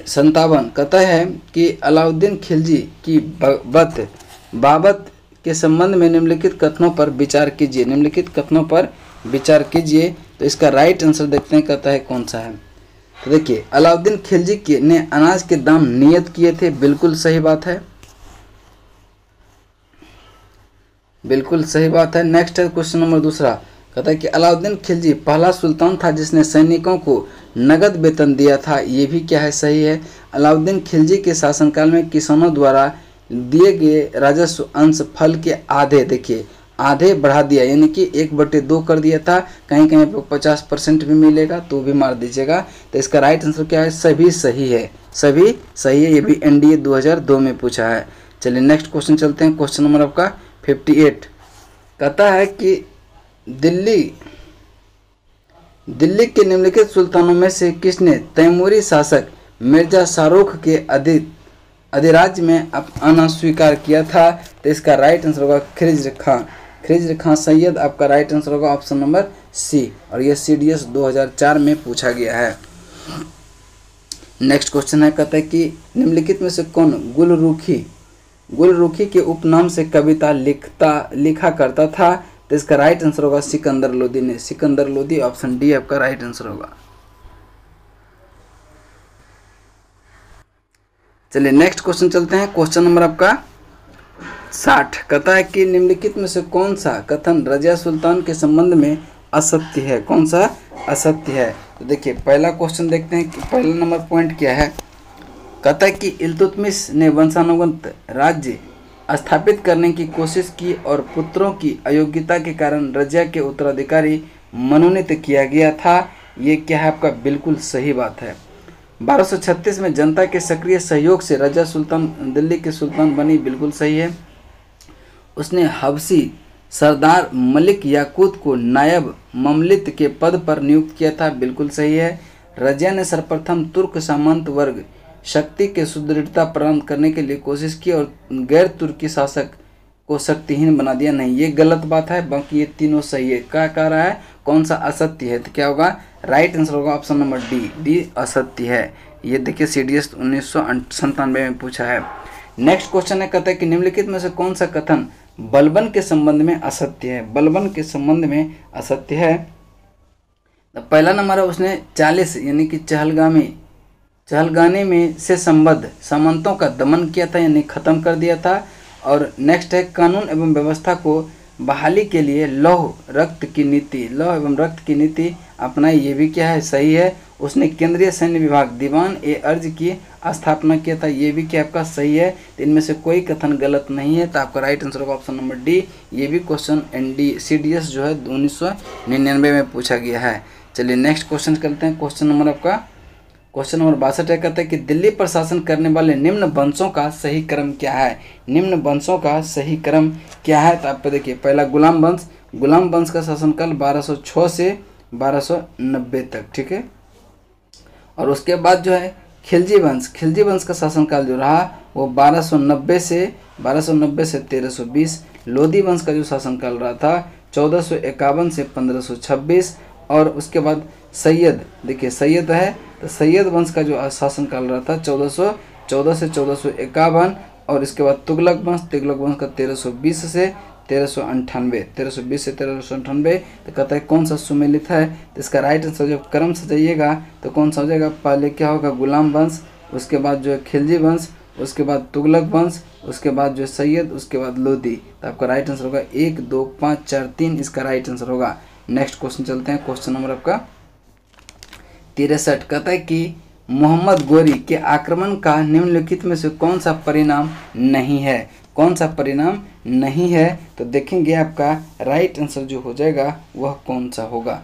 57। कहता है कि अलाउद्दीन खिलजी की बाबत के संबंध में निम्नलिखित कथनों पर विचार कीजिए, निम्नलिखित कथनों पर विचार कीजिए। तो इसका राइट आंसर देखते हैं, कहता है कौन सा है। तो देखिए अलाउद्दीन खिलजी ने अनाज के दाम नियत किए थे, बिल्कुल सही बात है, बिल्कुल सही बात है। नेक्स्ट है क्वेश्चन नंबर 2। कहता है कि अलाउद्दीन खिलजी पहला सुल्तान था जिसने सैनिकों को नगद वेतन दिया था, ये भी क्या है, सही है। अलाउद्दीन खिलजी के शासनकाल में किसानों द्वारा दिए गए राजस्व अंश फल के आधे, देखिए आधे बढ़ा दिया, यानी कि 1/2 कर दिया था। कहीं कहीं पे 50% भी मिलेगा तो भी मार दीजिएगा। तो इसका राइट आंसर क्या है, सभी सही है, सभी सही है। ये भी एनडीए 2002 में पूछा है। चलिए नेक्स्ट क्वेश्चन चलते हैं। क्वेश्चन नंबर आपका 58 कहता है कि दिल्ली के निम्नलिखित सुल्तानों में से किसने तैमूरी शासक मिर्जा शाहरुख के अधिराज्य में आना स्वीकार किया था। तो इसका राइट आंसर होगा खिज़्र खां सैयद आपका राइट आंसर होगा ऑप्शन नंबर सी, और ये CDS 2004 में पूछा गया है। नेक्स्ट क्वेश्चन है, कहता है कि निम्नलिखित में से कौन गुलरुखी के उपनाम से कविता लिखा करता था। तो इसका राइट आंसर होगा सिकंदर लोदी ने, सिकंदर लोदी, ऑप्शन डी आपका राइट आंसर होगा। चलिए नेक्स्ट क्वेश्चन चलते हैं। क्वेश्चन नंबर आपका 60 कहता है कि निम्नलिखित में से कौन सा कथन रजिया सुल्तान के संबंध में असत्य है, कौन सा असत्य है। तो देखिए पहला क्वेश्चन देखते हैं कि पहला नंबर पॉइंट क्या है। कहता है कि इल्तुतमिश ने वंशानुगत राज्य स्थापित करने की कोशिश की और पुत्रों की अयोग्यता के कारण रजिया के उत्तराधिकारी मनोनीत किया गया था। ये क्या है आपका, बिल्कुल सही बात है। 1236 में जनता के सक्रिय सहयोग से रजिया सुल्तान दिल्ली के सुल्तान बनी, बिल्कुल सही है। उसने हबसी सरदार मलिक याकूत को नायब ममलिक के पद पर नियुक्त किया था, बिल्कुल सही है। रजिया ने सर्वप्रथम तुर्क सामंत वर्ग शक्ति के सुदृढ़ता प्रदान करने के लिए कोशिश की और गैर तुर्की शासक को शक्तिहीन बना दिया, नहीं, ये गलत बात है। बाकी ये तीनों सही है। क्या कह रहा है, कौन सा असत्य है, तो क्या होगा, राइट आंसर होगा ऑप्शन नंबर डी असत्य है। ये देखिए CDS 1997 में पूछा है। नेक्स्ट क्वेश्चन है, कहता है कि निम्नलिखित में से कौन सा कथन बलबन के संबंध में असत्य है, बलबन के संबंध में असत्य है। तो पहला नंबर है, उसने 40 यानी कि चहलगानी में से संबद्ध सामंतों का दमन किया था, यानी खत्म कर दिया था। और नेक्स्ट है, कानून एवं व्यवस्था को बहाली के लिए लौह एवं रक्त की नीति अपनाई, ये भी क्या है, सही है। उसने केंद्रीय सैन्य विभाग दीवान-ए-अर्ज की स्थापना किया था, ये भी क्या आपका सही है। तो इनमें से कोई कथन गलत नहीं है, तो आपका राइट आंसर होगा ऑप्शन नंबर डी। ये भी क्वेश्चन CDS जो है 1999 में पूछा गया है। चलिए नेक्स्ट क्वेश्चन करते हैं। क्वेश्चन नंबर 62 है, कहता है कि दिल्ली पर शासन करने वाले निम्न वंशों का सही क्रम क्या है, निम्न वंशों का सही क्रम क्या है। तो आप देखिए पहला गुलाम वंश का शासनकाल 1206 से 1290 तक, ठीक है। और उसके बाद जो है खिलजी वंश का शासनकाल जो रहा वो 1290 से 1320। लोदी वंश का जो शासनकाल रहा था 1451 से 1526। और उसके बाद सैयद, देखिए सैयद है, तो सैयद वंश का जो शासनकाल रहा था 1414 से 1451। और इसके बाद तुगलक वंश का 1320 से 1398। तो कहता है कौन सा सुमेलित है। तो इसका राइट आंसर जब क्रम सजाइएगा तो कौन सा हो जाएगा, पहले क्या होगा, गुलाम वंश, उसके बाद जो है खिलजी वंश, उसके बाद तुगलक वंश, उसके बाद जो है सैयद, उसके बाद लोदी। तो आपका राइट आंसर होगा 1 2 5 4 3, इसका राइट आंसर होगा। नेक्स्ट क्वेश्चन चलते हैं। क्वेश्चन नंबर आपका 63 कहता है कि मोहम्मद गोरी के आक्रमण का निम्नलिखित में से कौन सा परिणाम नहीं है, कौन सा परिणाम नहीं है। तो देखेंगे आपका राइट आंसर जो हो जाएगा वह कौन सा होगा,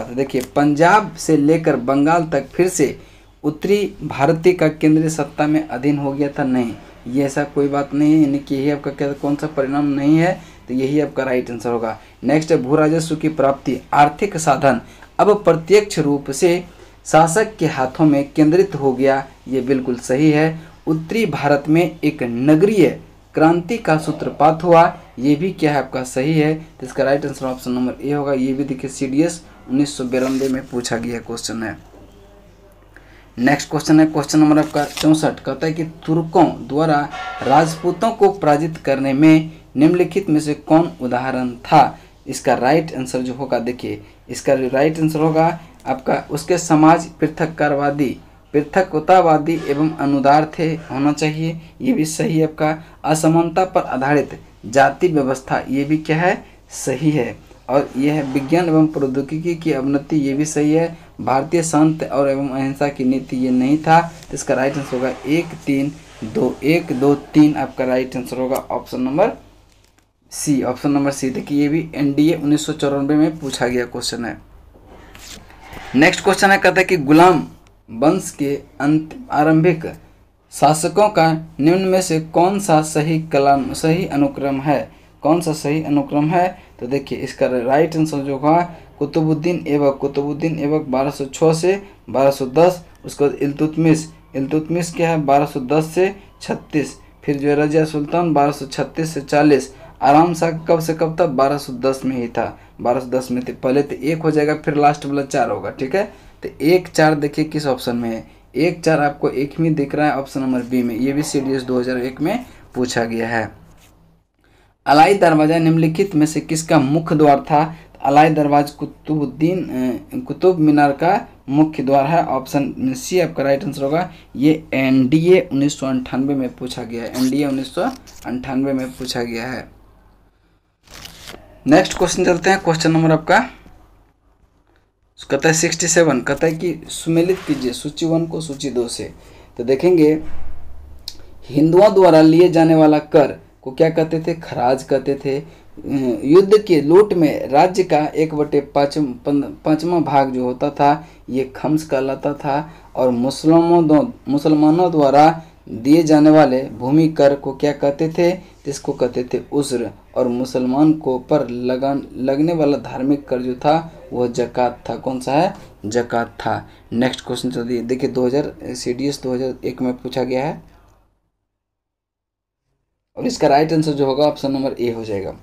तो देखिए पंजाब से लेकर बंगाल तक फिर से उत्तरी भारतीय का केंद्रीय सत्ता में अधीन हो गया था, नहीं, ये ऐसा कोई बात नहीं है, यानी कि यही आपका क्या कौन सा परिणाम नहीं है, तो यही आपका राइट आंसर होगा। नेक्स्ट है भू राजस्व की प्राप्ति आर्थिक साधन अब प्रत्यक्ष रूप से शासक के हाथों में केंद्रित हो गया, ये बिल्कुल सही है। उत्तरी भारत में एक नगरीय क्रांति का सूत्रपात हुआ, ये भी क्या है आपका सही है। तो इसका राइट आंसर ऑप्शन नंबर ए होगा। ये भी देखिए CDS 1992 में पूछा गया क्वेश्चन है। नेक्स्ट क्वेश्चन है क्वेश्चन नंबर आपका 64 कहता है कि तुर्कों द्वारा राजपूतों को पराजित करने में निम्नलिखित में से कौन उदाहरण था। इसका राइट आंसर जो होगा, देखिए इसका राइट आंसर होगा आपका उसके समाज पृथकतावादी एवं अनुदार थे होना चाहिए, ये भी सही है आपका। असमानता पर आधारित जाति व्यवस्था, ये भी क्या है सही है। और यह है विज्ञान एवं प्रौद्योगिकी की अवनति, ये भी सही है। भारतीय शांति और एवं अहिंसा की नीति, ये नहीं था। तो इसका राइट आंसर होगा 1-3 आपका राइट आंसर होगा option number C. Option number C. देखिए ये भी एनडीए 1994 में पूछा गया क्वेश्चन है। नेक्स्ट क्वेश्चन है, कहता है कि गुलाम वंश के आरंभिक शासकों का निम्न में से कौन सा सही अनुक्रम है? कौन सा सही अनुक्रम है? तो देखिए इसका राइट आंसर जो होगा कुतुबुद्दीन ऐबक 1206 से 1210। उसके बाद इल्तुतमिश क्या है 1210 से 36। फिर जो है रजिया सुल्तान 1236 से 40। आराम शाह कब से कब तक? 1210 में ही था, 1210 में थे। पहले तो 1 हो जाएगा, फिर लास्ट वाला 4 होगा, ठीक है। तो 1-4 देखिए किस ऑप्शन में है। 1-4 आपको एक में दिख रहा है ऑप्शन नंबर बी में। ये भी सीडीएस 2001 में पूछा गया है। अलाई दरवाजा निम्नलिखित में से किसका मुख्य द्वार था? तो अलाई दरवाजा कुतुब मीनार का मुख्य द्वार है। ऑप्शन सी आपका राइट आंसर होगा। ये एनडीए 1998 में पूछा गया है। एनडीए 1998 में पूछा गया है। नेक्स्ट क्वेश्चन चलते हैं। क्वेश्चन नंबर आपका कहता है 67। कहता है कि सुमेलित कीजिए सूची 1 को सूची 2 से। तो देखेंगे हिंदुओं द्वारा लिए जाने वाला कर को क्या कहते थे? खराज कहते थे। युद्ध के लूट में राज्य का 1/5वां भाग जो होता था ये खम्स कहलाता था। और मुसलमानों द्वारा दिए जाने वाले भूमि कर को क्या कहते थे? इसको कहते थे उस्र। और मुसलमान को पर लगने वाला धार्मिक कर जो था वह जकात था। कौन सा है? जकात था। नेक्स्ट क्वेश्चन चलिए देखिए 2001 में पूछा गया है और इसका राइट आंसर जो होगा ऑप्शन नंबर ए हो जाएगा।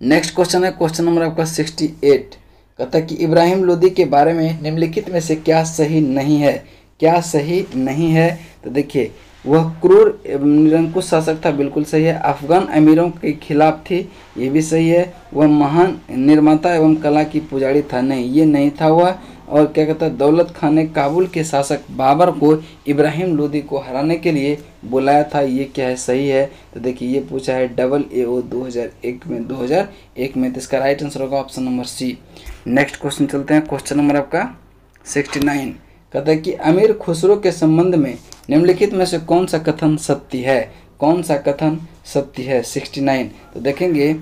नेक्स्ट क्वेश्चन है क्वेश्चन नंबर आपका 68। कहता है कि इब्राहिम लोदी के बारे में निम्नलिखित में से क्या सही नहीं है? क्या सही नहीं है? तो देखिए वह क्रूर एवं निरंकुश शासक था, बिल्कुल सही है। अफगान अमीरों के खिलाफ थी, ये भी सही है। वह महान निर्माता एवं कला की पुजारी था, नहीं ये नहीं था वह। और क्या कहता है दौलत खान ने काबुल के शासक बाबर को इब्राहिम लोदी को हराने के लिए बुलाया था, ये क्या है? सही है। तो देखिए ये पूछा है AAO 2001 में। तो इसका राइट आंसर होगा option number C. Next question चलते हैं। क्वेश्चन नंबर आपका 69। कहता है कि अमीर खुसरो के संबंध में निम्नलिखित में से कौन सा कथन सत्य है? कौन सा कथन सत्य है? 69। तो देखेंगे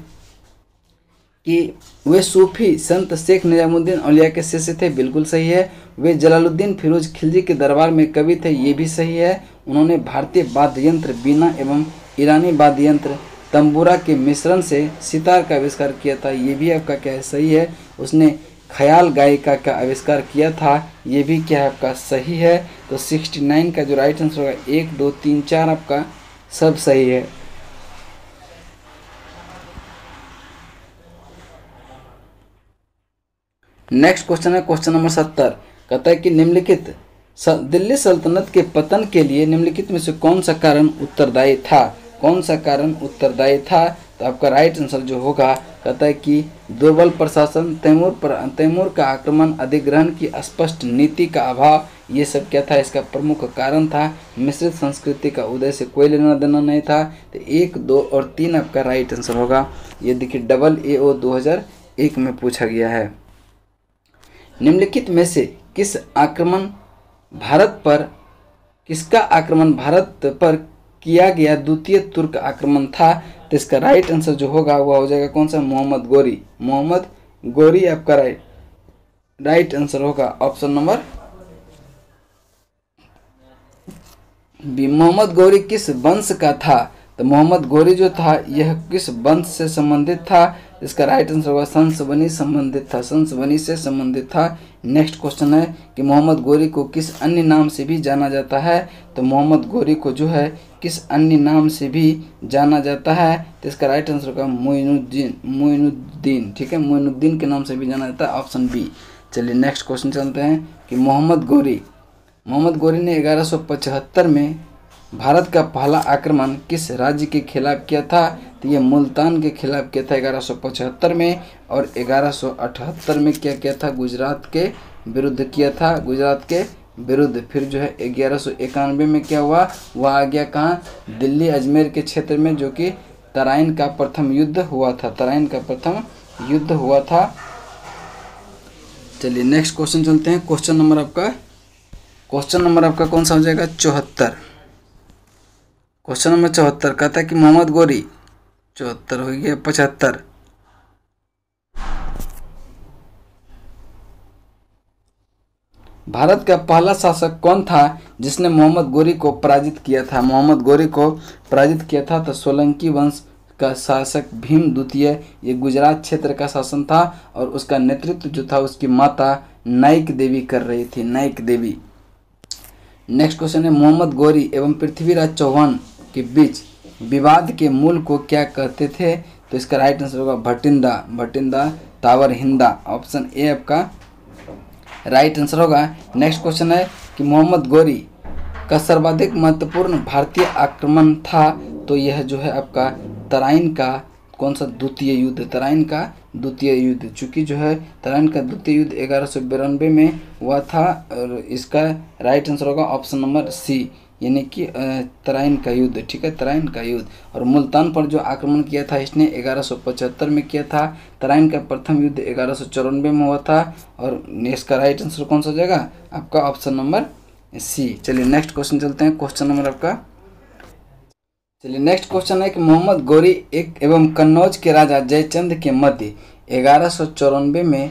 कि वे सूफी संत शेख निजामुद्दीन औलिया के शिष्य थे, बिल्कुल सही है। वे जलालुद्दीन फिरोज खिलजी के दरबार में कवि थे, ये भी सही है। उन्होंने भारतीय वाद्य यंत्र बीना एवं ईरानी वाद्य यंत्र तंबूरा के मिश्रण से सितार का आविष्कार किया था, ये भी आपका क्या है? सही है। उसने ख्याल गायिका का आविष्कार किया था, ये भी क्या है? आपका सही है। तो 69 का जो राइट आंसर होगा 1, 2, 3, 4 आपका सब सही है। नेक्स्ट क्वेश्चन है क्वेश्चन नंबर 70। कहता है कि निम्नलिखित दिल्ली सल्तनत के पतन के लिए निम्नलिखित में से कौन सा कारण उत्तरदायी था? कौन सा कारण उत्तरदायी था? तो आपका राइट आंसर जो होगा कहता है कि दुर्बल प्रशासन, तैमूर का आक्रमण, अधिग्रहण की स्पष्ट नीति का अभाव, ये सब क्या था? इसका प्रमुख कारण था। मिश्रित संस्कृति का उदय से कोई लेना देना नहीं था। तो 1, 2 और 3 आपका राइट आंसर होगा। ये देखिए AAO 2001 में पूछा गया है। निम्नलिखित में से किसका आक्रमण भारत पर किया गया द्वितीय तुर्क आक्रमण था? तो इसका राइट आंसर जो होगा वह हो जाएगा कौन सा? मोहम्मद गोरी आपका राइट आंसर होगा option number B. Mohammad Ghori किस वंश का था? तो मोहम्मद गोरी जो था यह किस वंश से संबंधित था? इसका राइट आंसर होगा संसबनी से संबंधित था। नेक्स्ट क्वेश्चन है कि मोहम्मद गोरी को किस अन्य नाम से भी जाना जाता है? तो मोहम्मद गोरी को जो है किस अन्य नाम से भी जाना जाता है? तो इसका राइट आंसर होगा मोइनुद्दीन, ठीक है, मोइनुद्दीन के नाम से भी जाना जाता है, ऑप्शन बी। चलिए नेक्स्ट क्वेश्चन चलते हैं कि मोहम्मद गोरी ने 1175 में भारत का पहला आक्रमण किस राज्य के खिलाफ किया था? तो ये मुल्तान के खिलाफ किया था 1175 में। और 1178 में क्या किया था? गुजरात के विरुद्ध किया था, फिर जो है 1191 में क्या हुआ? वह आ गया कहाँ? दिल्ली अजमेर के क्षेत्र में, जो कि तराइन का प्रथम युद्ध हुआ था। युद्ध हुआ था। चलिए नेक्स्ट क्वेश्चन चलते हैं। क्वेश्चन नंबर आपका कौन सा हो जाएगा? 74। क्वेश्चन नंबर 74 कहता है कि मोहम्मद गोरी, 74 हो गया 75। भारत का पहला शासक कौन था जिसने मोहम्मद गोरी को पराजित किया था? मोहम्मद गोरी को पराजित किया था तो सोलंकी वंश का शासक भीम द्वितीय, ये गुजरात क्षेत्र का शासन था और उसका नेतृत्व जो था उसकी माता नाइक देवी कर रही थी, नाइक देवी। नेक्स्ट क्वेश्चन है मोहम्मद गोरी एवं पृथ्वीराज चौहान के बीच विवाद के मूल को क्या कहते थे? तो इसका राइट आंसर होगा भटिंडा तावर हिंदा। ऑप्शन ए आपका राइट आंसर होगा। नेक्स्ट क्वेश्चन है कि मोहम्मद गोरी का सर्वाधिक महत्वपूर्ण भारतीय आक्रमण था, तो यह जो है आपका तराइन का कौन सा द्वितीय युद्ध, तराइन का द्वितीय युद्ध। चूँकि जो है तराइन का द्वितीय युद्ध 1192 में हुआ था और इसका राइट आंसर होगा ऑप्शन नंबर सी, यानी कि तराइन का युद्ध। ठीक है, तराइन का युद्ध। और मुल्तान पर जो आक्रमण किया था इसने 1175 में किया था। तराइन का प्रथम युद्ध 1194 में हुआ था और इसका राइट आंसर कौन सा हो जाएगा? आपका ऑप्शन नंबर सी। चलिए नेक्स्ट क्वेश्चन चलते हैं। क्वेश्चन नंबर आपका चलिए नेक्स्ट क्वेश्चन है कि मोहम्मद गोरी एक एवं कन्नौज के राजा जयचंद के मध्य 1194 में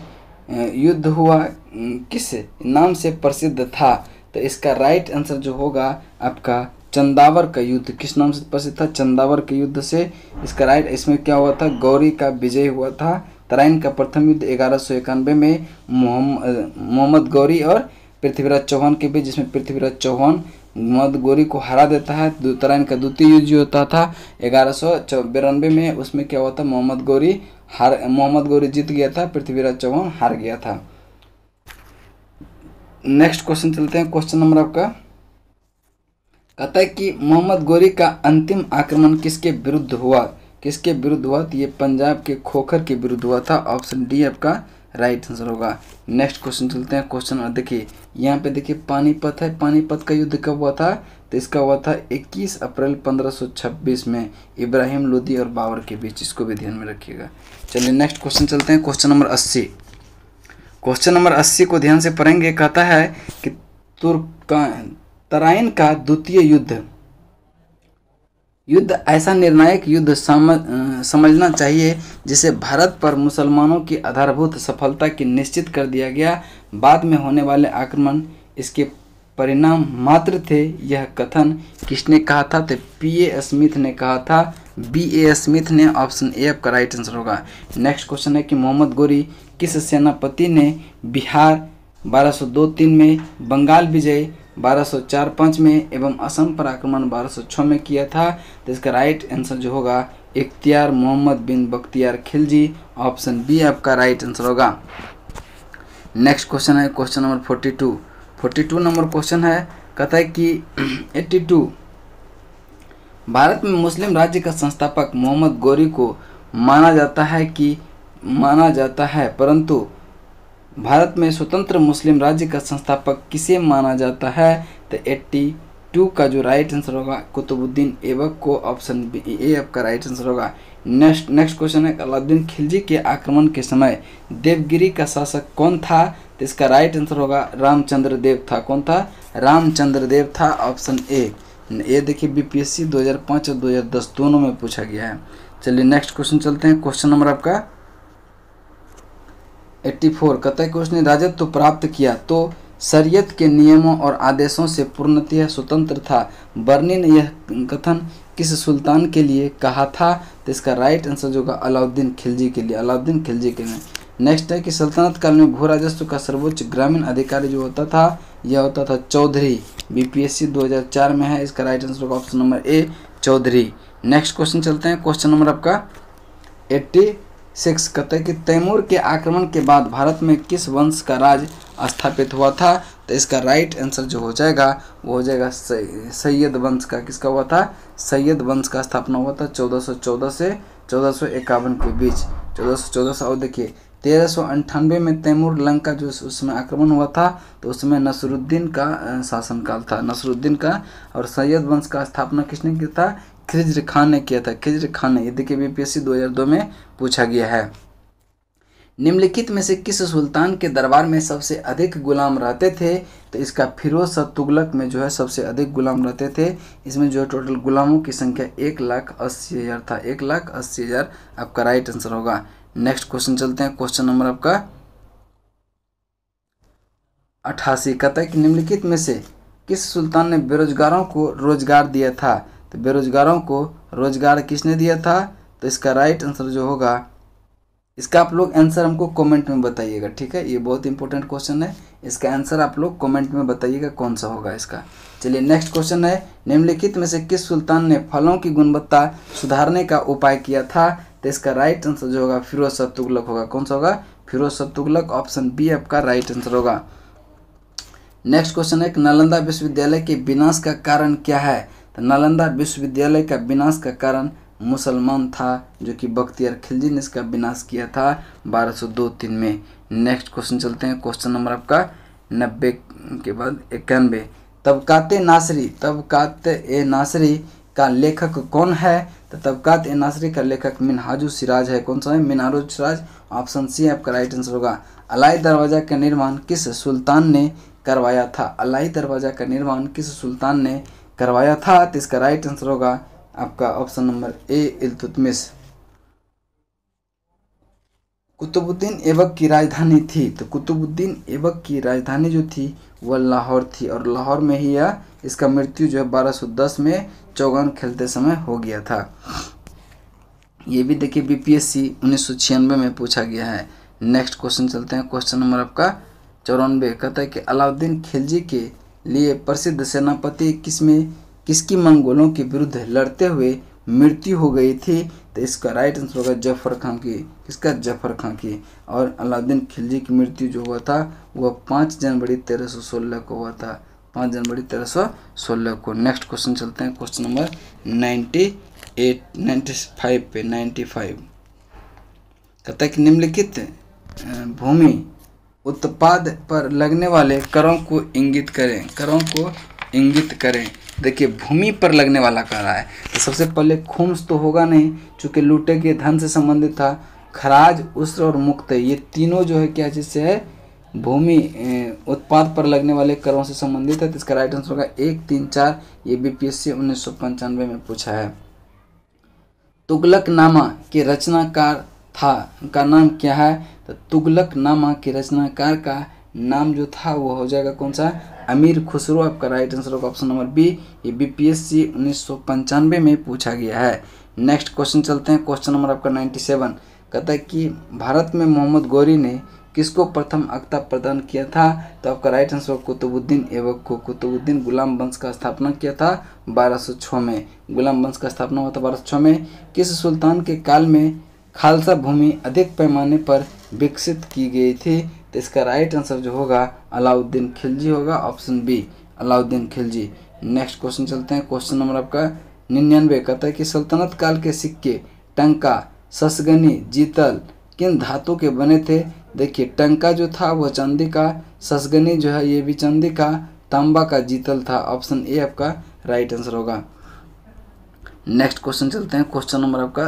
युद्ध हुआ किस नाम से प्रसिद्ध था? तो इसका राइट आंसर जो होगा आपका चंदावर का युद्ध। किस नाम से प्रसिद्ध था? चंदावर के युद्ध से। इसका राइट, इसमें क्या हुआ था? गौरी का विजय हुआ था। तराइन का प्रथम युद्ध 1191 में मोहम्मद गौरी और पृथ्वीराज चौहान के बीच, जिसमें पृथ्वीराज चौहान मोहम्मद गौरी को हरा देता है। तराइन का द्वितीय युद्ध जो होता था 1192 में, उसमें क्या हुआ था? मोहम्मद गौरी जीत गया था, पृथ्वीराज चौहान हार गया था। नेक्स्ट क्वेश्चन चलते हैं। क्वेश्चन नंबर आपका कहता है कि मोहम्मद गौरी का अंतिम आक्रमण किसके विरुद्ध हुआ? किसके विरुद्ध हुआ? तो ये पंजाब के खोखर के विरुद्ध हुआ था। ऑप्शन डी आपका राइट आंसर होगा। नेक्स्ट क्वेश्चन चलते हैं। क्वेश्चन देखिए, यहाँ पे देखिए पानीपत है। पानीपत का युद्ध कब हुआ था? तो इसका हुआ था 21 अप्रैल 1526 में इब्राहिम लोदी और बाबर के बीच। इसको भी ध्यान में रखिएगा। चलिए नेक्स्ट क्वेश्चन चलते हैं। Question number 80। क्वेश्चन नंबर 80 को ध्यान से पढ़ेंगे। कहता है कि तराइन का द्वितीय युद्ध ऐसा निर्णायक युद्ध समझना चाहिए जिसे भारत पर मुसलमानों की आधारभूत सफलता की निश्चित कर दिया गया। बाद में होने वाले आक्रमण इसके परिणाम मात्र थे। यह कथन किसने कहा था? तो P.A. स्मिथ ने कहा था। B.A. स्मिथ ने। ऑप्शन ए आपका राइट आंसर होगा। नेक्स्ट क्वेश्चन है कि मोहम्मद गोरी किस सेनापति ने बिहार 1202-3 में, बंगाल विजय 1204-5 में एवं असम पर आक्रमण 1206 में किया था? तो इसका राइट आंसर जो होगा इख्तियार मोहम्मद बिन बख्तियार खिलजी। ऑप्शन बी आपका राइट आंसर होगा। नेक्स्ट क्वेश्चन है क्वेश्चन नंबर 42 नंबर क्वेश्चन है। कहता है कि 82 भारत में मुस्लिम राज्य का संस्थापक मोहम्मद गोरी को माना जाता है, परंतु भारत में स्वतंत्र मुस्लिम राज्य का संस्थापक किसे माना जाता है? तो 82 का जो राइट आंसर होगा कुतुबुद्दीन ऐबक को। ऑप्शन ए आपका राइट आंसर होगा। नेक्स्ट क्वेश्चन है अलाउद्दीन खिलजी के आक्रमण के समय देवगिरी का शासक कौन था? तो इसका राइट आंसर होगा रामचंद्र देव था। कौन था? रामचंद्र देव था। Option A. ये देखिए BPSC 2005 और 2010 दोनों में पूछा गया है। चलिए नेक्स्ट क्वेश्चन चलते हैं। क्वेश्चन नंबर आपका 84 कहता है कि उसने राजत्व प्राप्त किया तो शरीयत के नियमों और आदेशों से पूर्णतः स्वतंत्र था। बर्नी ने यह कथन किस सुल्तान के लिए कहा था? तो इसका राइट आंसर जो होगा अलाउद्दीन खिलजी के लिए। अलाउद्दीन खिलजी के लिए। नेक्स्ट है कि सल्तनत काल में भू राजस्व का सर्वोच्च ग्रामीण अधिकारी जो होता था यह होता था चौधरी। BPSC 2004 में है। इसका राइट आंसर होगा option number A Chaudhary. Next question चलते हैं। क्वेश्चन नंबर आपका 86 कहता है कि तैमूर के आक्रमण के बाद भारत में किस वंश का राज स्थापित हुआ था? तो इसका राइट आंसर जो हो जाएगा वो हो जाएगा सैयद वंश का। किसका हुआ था? सैयद वंश का स्थापना हुआ था 1414 से 1451 के बीच। 1414 और देखिए 1398 में तैमूर लंका जो उसमें आक्रमण हुआ था तो उसमें नसरुद्दीन का शासनकाल था, नसरुद्दीन का। और सैयद वंश का स्थापना किसने किया था? खिज्र खान ने किया था। खिज्र खान ने। ये देखिए BPSC 2002 में पूछा गया है। निम्नलिखित में से किस सुल्तान के दरबार में सबसे अधिक गुलाम रहते थे? तो इसका फिरोज शाह तुगलक में जो है सबसे अधिक गुलाम रहते थे। इसमें जो टोटल गुलामों की संख्या 1,80,000 था। 1,80,000 आपका राइट आंसर होगा। नेक्स्ट क्वेश्चन चलते हैं। क्वेश्चन नंबर आपका 88 कहता है कि निम्नलिखित में से किस सुल्तान ने बेरोजगारों को रोजगार दिया था? तो बेरोजगारों को रोजगार किसने दिया था? तो इसका राइट आंसर जो होगा, इसका आप लोग आंसर हमको कमेंट में बताइएगा, ठीक है। ये बहुत इंपॉर्टेंट क्वेश्चन है, इसका आंसर आप लोग कमेंट में बताइएगा कौन सा होगा इसका। चलिए नेक्स्ट क्वेश्चन है, निम्नलिखित में से किस सुल्तान ने फलों की गुणवत्ता सुधारने का उपाय किया था? तो इसका राइट आंसर जो होगा फिरोज शाह तुगलक होगा। कौन सा होगा? फिरोज शाह तुगलक। ऑप्शन बी आपका राइट आंसर होगा। नेक्स्ट क्वेश्चन है, नालंदा विश्वविद्यालय के विनाश का कारण क्या है? तो नालंदा विश्वविद्यालय का विनाश का कारण मुसलमान था, जो कि बख्तियार खिलजी ने इसका विनाश किया था 1202-3 में। नेक्स्ट क्वेश्चन चलते हैं। क्वेश्चन नंबर आपका 90 के बाद 91, तबकात-ए-नासरी का लेखक कौन है? तो तबकात-ए-नासरी का लेखक मिनहाजुल सिराज है। कौन सा है? मिनहाजुल सिराज। ऑप्शन सी आपका राइट आंसर होगा। अलाई दरवाजा का निर्माण किस सुल्तान ने करवाया था? अलाई दरवाजा का निर्माण किस सुल्तान ने करवाया था? तो इसका राइट आंसर होगा आपका option number A, Iltutmish. Qutubuddin Aibak की राजधानी थी, तो कुतुबुद्दीन ऐबक की राजधानी जो थी वह लाहौर थी, और लाहौर में ही यह इसका मृत्यु जो है 1210 में चौगान खेलते समय हो गया था। ये भी देखिए बीपीएससी 1996 में पूछा गया है। नेक्स्ट क्वेश्चन चलते हैं। क्वेश्चन नंबर आपका 94 कहता है कि अलाउद्दीन खिलजी के लिए प्रसिद्ध सेनापति किसकी मंगोलों के विरुद्ध लड़ते हुए मृत्यु हो गई थी? तो इसका राइट आंसर होगा जफर खां की। किसका? जफर खां की। और अलाउद्दीन खिलजी की मृत्यु जो हुआ था वह 5 जनवरी 1316 को हुआ था। 5 जनवरी 1316 को। नेक्स्ट क्वेश्चन चलते हैं। क्वेश्चन नंबर 95 पे 95 कहता है कि निम्नलिखित भूमि उत्पाद पर लगने वाले करों को इंगित करें। करों को इंगित करें। देखिए भूमि पर लगने वाला कह रहा है, तो सबसे पहले खुम्स तो होगा नहीं, चूँकि लूटे के धन से संबंधित था। खराज, उस्र और मुक्त, ये तीनों जो है क्या चीज़ से है? भूमि उत्पाद पर लगने वाले करों से संबंधित है। तो इसका राइट आंसर होगा 1, 3, 4। ये बीपीएससी 1995 में पूछा है। तुगलकनामा के रचनाकार का नाम क्या है? तो तुगलकनामा के रचनाकार का नाम जो था वो हो जाएगा कौन सा? अमीर खुसरो। आपका राइट आंसर होगा ऑप्शन नंबर बी। ये बीपीएससी 1995 में पूछा गया है। नेक्स्ट क्वेश्चन चलते हैं। क्वेश्चन नंबर आपका 97 कहता है कि भारत में मोहम्मद गौरी ने किसको प्रथम अख्ता प्रदान किया था? तो आपका राइट आंसर कुतुबुद्दीन ऐबक को। कुतुबुद्दीन गुलाम वंश का स्थापना किया था 1206 में। गुलाम वंश का स्थापना हुआ था 1206 में। किस सुल्तान के काल में खालसा भूमि अधिक पैमाने पर विकसित की गई थी? तो इसका राइट आंसर जो होगा अलाउद्दीन खिलजी होगा। Option B, Alauddin Khilji. Next question चलते हैं। क्वेश्चन नंबर आपका 99 कहता है कि सल्तनत काल के सिक्के टंका, ससगनी, जीतल किन धातु के बने थे? देखिए टंका जो था वह चांदी का, ससगनी जो है ये भी चांदी का, तांबा का, जीतल था। ऑप्शन ए आपका राइट आंसर होगा। नेक्स्ट क्वेश्चन चलते हैं। क्वेश्चन नंबर आपका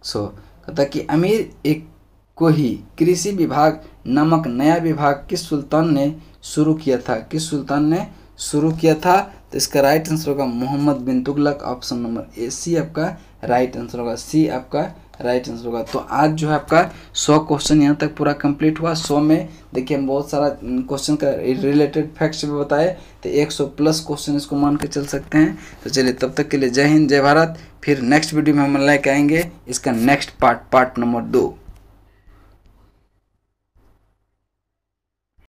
100 कहता है कि अमीर एक को ही कृषि विभाग नामक नया विभाग किस सुल्तान ने शुरू किया था? किस सुल्तान ने शुरू किया था? तो इसका राइट आंसर होगा मोहम्मद बिन तुगलक। ऑप्शन नंबर ए, सी आपका राइट आंसर होगा। सी आपका राइट आंसर होगा। तो आज जो है आपका 100 क्वेश्चन यहाँ तक पूरा कंप्लीट हुआ। 100 में देखिए हम बहुत सारा क्वेश्चन का रिलेटेड फैक्ट्स भी बताए, तो 100+ क्वेश्चन इसको मान के चल सकते हैं। तो चलिए तब तक के लिए जय हिंद, जय भारत। फिर नेक्स्ट वीडियो में हम लेके आएंगे इसका नेक्स्ट पार्ट नंबर 2।